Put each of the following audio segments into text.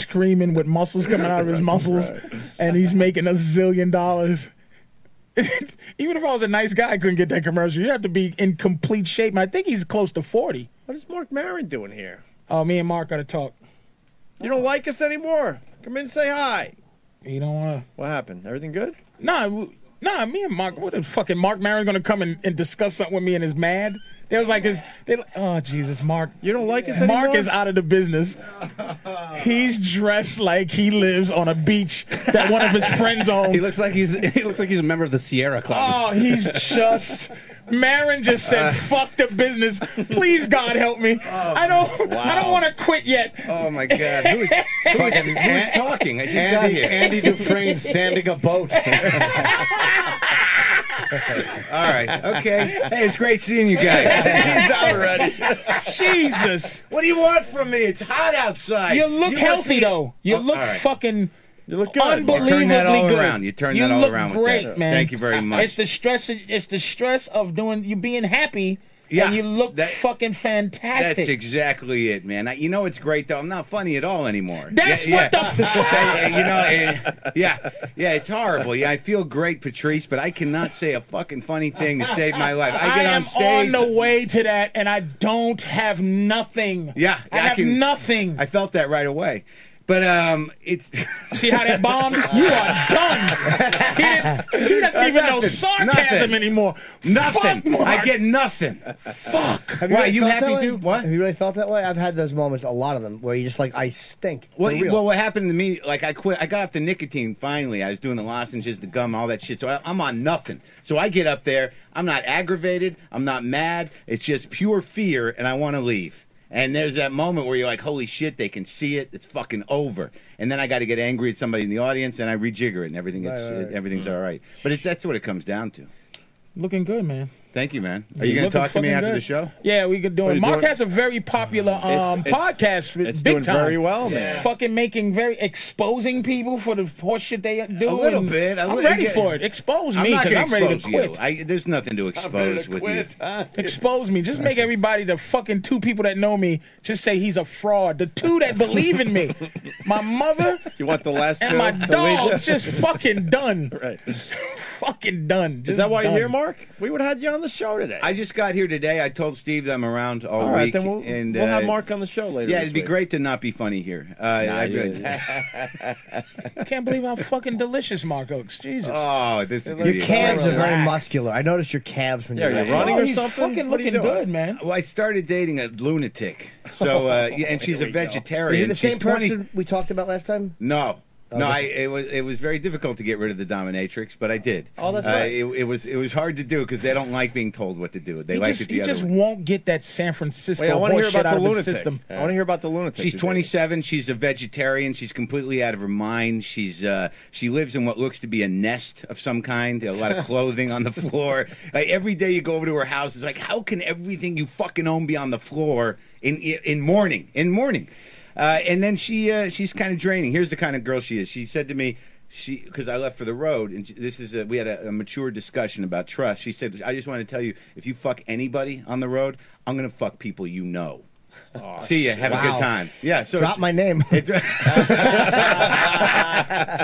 screaming with muscles coming out of his muscles, and he's making $1 zillion. Even if I was a nice guy, I couldn't get that commercial. You have to be in complete shape. And I think he's close to 40. What is Marc Maron doing here? Oh, me and Mark got to talk. You don't like us anymore? Come in and say hi. You don't want to... What happened? Everything good? Nah, me and Mark... What is fucking Marc Maron going to come and discuss something with me and is mad? There was like his... Oh, Jesus, Mark. You don't like us anymore? Mark is out of the business. He's dressed like he lives on a beach that one of his friends owns. He looks like he's a member of the Sierra Club. Oh, he's just... Maron just said, "Fuck the business. Please, God, help me. I don't want to quit yet." Oh my God, who's talking? I just got here. Andy Dufresne sanding a boat. All right, okay. Hey, it's great seeing you guys. He's out already. Jesus, what do you want from me? It's hot outside. you look healthy though. You look fucking. You look good. Unbelievably You turn that all good. around. You turn that all around with great, that. Man. Thank you very much. It's the stress of you being happy. Yeah, and you look fucking fantastic. That's exactly it, man. You know it's great though. I'm not funny at all anymore. That's what the fuck. You know, yeah, it's horrible. Yeah, I feel great, Patrice, but I cannot say a fucking funny thing to save my life. I get on stage. I am on the way to that, and I don't have nothing. Yeah, I have nothing. I felt that right away. But it's see how that bombed? You are done. He doesn't even know sarcasm anymore. Nothing. Fuck, Mark. I get nothing. Fuck. Why, you happy too? What? Have you really felt that way? I've had those moments, a lot of them, where you just like, I stink. Well, what happened to me? Like I quit. I got off the nicotine finally. I was doing the lozenges, the gum, all that shit. So I'm on nothing. So I get up there. I'm not aggravated. I'm not mad. It's just pure fear, and I want to leave. And there's that moment where you're like, holy shit, they can see it. It's fucking over. And then I got to get angry at somebody in the audience, and I rejigger it, and everything's all right. But that's what it comes down to. Looking good, man. Thank you, man. Are you going to talk to me after the show? Yeah, we could do it. Mark has a very popular podcast. It's big doing time. very well, man. Fucking exposing people for the horse shit they do. A little bit. I'm ready for it. Expose me because I'm ready to quit. There's nothing to expose with you. Expose me. Just make everybody, the fucking 2 people that know me, just say he's a fraud. The 2 that believe in me. My mother you want the last and 2 my to dog's just fucking done. Right. Fucking done. Is that why you're here, Mark? We would have had you on the show today. I just got here today. I told Steve that I'm around all right, week. Then we'll have Mark on the show later. Yeah, it'd be great to not be funny here. I can't believe how fucking delicious Mark looks. Jesus. Oh, this is your calves are very muscular. I noticed your calves when you're running or he's something. Fucking looking good, man. Well, I started dating a lunatic. So and she's a vegetarian. Is it the same person we talked about last time? No. No, it was very difficult to get rid of the dominatrix, but I did. Oh, that's right. It was hard to do because they don't like being told what to do. They like it the other way. He just won't get that San Francisco I want to hear shit about out the of his lunatic. system. I want to hear about the lunatic. She's 27. She's a vegetarian. She's completely out of her mind. She lives in what looks to be a nest of some kind. A lot of clothing on the floor. Like, every day you go over to her house, it's like, how can everything you fucking own be on the floor in mourning? And then she's kind of draining. Here's the kind of girl she is. She said to me, because I left for the road, and we had a mature discussion about trust. She said, I just want to tell you, if you fuck anybody on the road, I'm going to fuck people you know. Oh, see ya. Have a good time. Yeah. So drop my name. So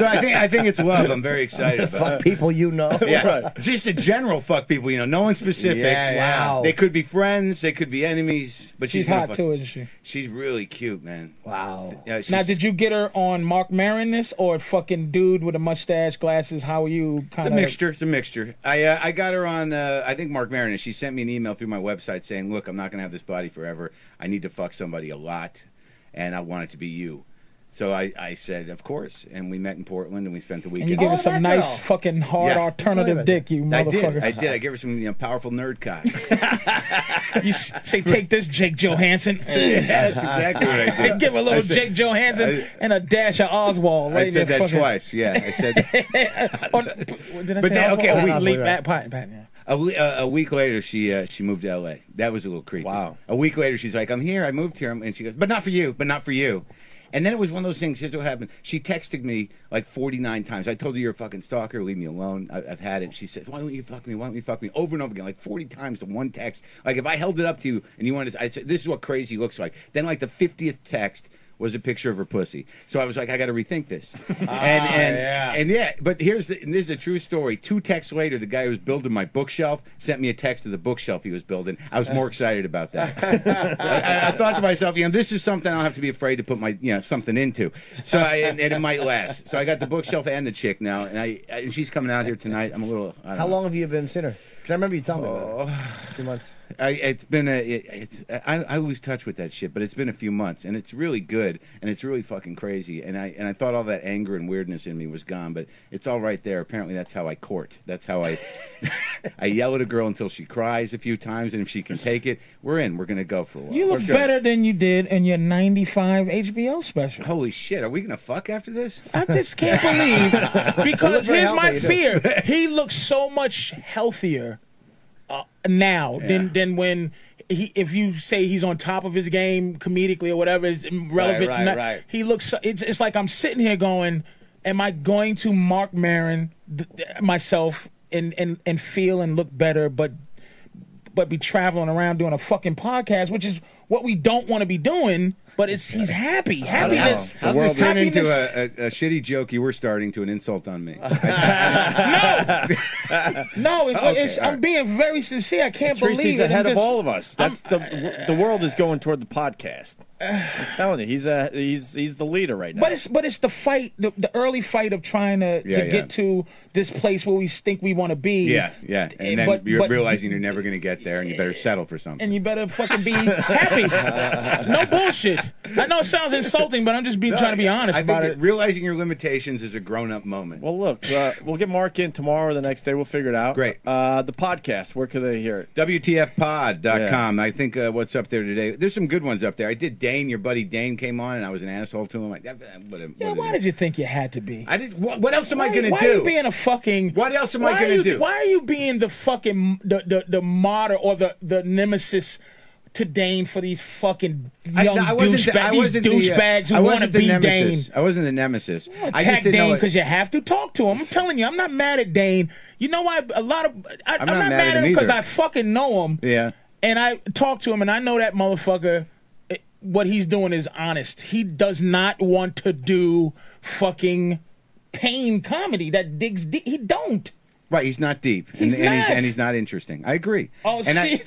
I think it's love. I'm very excited about. Fuck people you know. Yeah. Right. Just a general fuck people you know. No one specific. Yeah. Wow. They could be friends. They could be enemies. But she's hot too, isn't she? She's really cute, man. Wow. Yeah, now, did you get her on Marc Maron-ness or fucking dude with a mustache, glasses? How are you kind of? It's a mixture. I got her on. I think Marc Maron. She sent me an email through my website saying, "Look, I'm not gonna have this body forever. I need to fuck somebody a lot, and I want it to be you." So I said, of course, and we met in Portland, and we spent the weekend. And you gave her some nice fucking hard alternative dick, you motherfucker. I did. I gave her some powerful nerd cock. You say, take this, Jake Johansson. Yeah, that's exactly what I did. Give a little Jake Johansson and a dash of Oswald. I said that twice. Yeah, I said. Did I say Oswald? Leap back. A week later, she moved to L.A. That was a little creepy. Wow. A week later, she's like, "I'm here. I moved here," and she goes, "But not for you. But not for you." And then it was one of those things. Here's what happened. She texted me like 49 times. I told her, "You're a fucking stalker. Leave me alone. I've had it." She said, "Why don't you fuck me? Why don't you fuck me?" Over and over again, like 40 times to one text. Like if I held it up to you and you wanted to, I said, "This is what crazy looks like." Then like the 50th text was a picture of her pussy. So I was like, I got to rethink this. But this is the true story. 2 texts later, the guy who was building my bookshelf sent me a text of the bookshelf he was building. I was more excited about that. I thought to myself, this is something I don't have to be afraid to put my something into. So and it might last. So I got the bookshelf and the chick now, and she's coming out here tonight. I'm a little. How long have you been seeing her? Because I remember you telling me about it. 2 months. I lose touch with that shit, but it's been a few months, and it's really good, and it's really fucking crazy, and I thought all that anger and weirdness in me was gone, but it's all right there. Apparently, that's how I court. That's how I I yell at a girl until she cries a few times, and if she can take it, we're gonna go for a while. You look better than you did in your '95 HBO special. Holy shit, are we gonna fuck after this? I just can't believe because here's my fear: he looks so much healthier now than when if you say he's on top of his game comedically or whatever is relevant. Right. He looks. It's like I'm sitting here going, am I going to Marc Maron myself and feel and look better, but be traveling around doing a fucking podcast, which is what we don't want to be doing. But he's happy. Happiness. How this turn into a shitty joke you were starting to an insult on me? No. I'm being very sincere. I can't Patrice, believe he's it. ahead of all of us. That's the world is going toward the podcast. I'm telling you, he's the leader right now. But it's the fight, the early fight of trying to get to this place where we think we want to be. Yeah. And then you're realizing you're never going to get there, and you better settle for something. And you better fucking be happy. No bullshit. I know it sounds insulting, but I'm just trying to be honest about it. Realizing your limitations is a grown-up moment. Well, look, we'll get Mark in tomorrow or the next day. We'll figure it out. Great. The podcast, where can they hear it? WTFpod.com. I think what's up there today, there's some good ones up there. I did Dane, your buddy Dane came on, and I was an asshole to him. Why did you think you had to be? What else am I going to do? Why are you being a fucking... What else am I going to do? Why are you being the fucking... the martyr or the nemesis to Dane for these fucking young douchebags who want to be Dane? I wasn't the nemesis. I attack Dane because you have to talk to him. I'm telling you, I'm not mad at Dane. You know why? I'm not mad at him because I fucking know him. Yeah. And I talk to him, and I know that motherfucker... What he's doing is honest. He does not want to do fucking pain comedy that digs deep. He don't. Right, he's not deep, and he's not interesting. I agree. Oh, and see,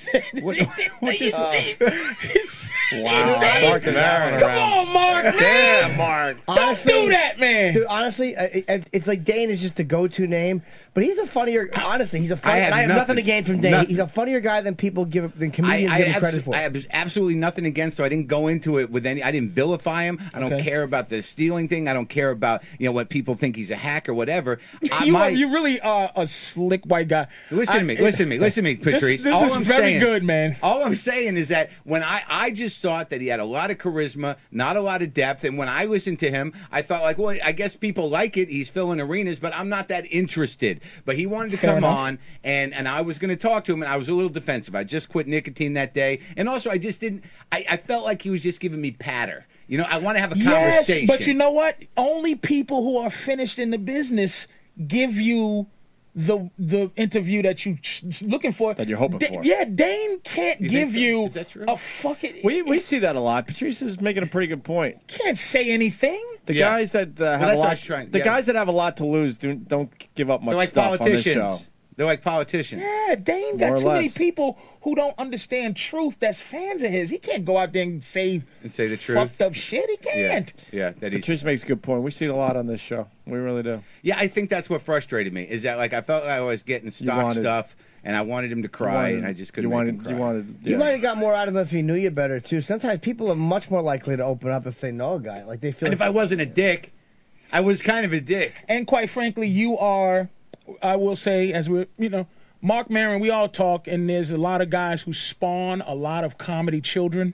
wow, Marc Maron. Come on, Mark, man. Yeah, Mark. Don't do that, man. Dude, honestly, it's like Dane is just the go-to name, but he's a funnier. Honestly, he's a funny. I have nothing to gain from Dane. He's a funnier guy than comedians give him credit for. I have absolutely nothing against him. I didn't go into it with any. I didn't vilify him. I don't care about the stealing thing. I don't care about what people think he's a hack or whatever. You really are a slick white guy. Listen to me, Patrice. This is very good, man. All I'm saying is that when I just thought that he had a lot of charisma, not a lot of depth, and when I listened to him, I thought like, well, I guess people like it. He's filling arenas, but I'm not that interested. But he wanted to come on, and I was going to talk to him, and I was a little defensive. I just quit nicotine that day, and also I just didn't. I felt like he was just giving me patter. I want to have a conversation. Yes, but you know what? Only people who are finished in the business give you the interview that you looking for. That you're hoping for. Yeah, Dane can't give you is that true? a fucking... We see that a lot. Patrice is making a pretty good point. Can't say anything. The guys that have a lot... guys that have a lot to lose don't give up much stuff on this show. They're like politicians. Yeah, Dane got too many people who don't understand truth that's fans of his. He can't go out there and say the truth. Fucked up shit. He can't. Yeah, Patrice makes a good point. We see it a lot on this show. We really do. Yeah, I think that's what frustrated me. Is that like I felt like I was getting stock stuff, and I wanted him to cry, and I just couldn't make him cry. You might have got more out of him if he knew you better too. Sometimes people are much more likely to open up if they know a guy. Like they feel. And if I wasn't a dick, I was kind of a dick. And quite frankly, you are. I will say, as we're Marc Maron, we all talk, and there's a lot of guys who spawn a lot of comedy children.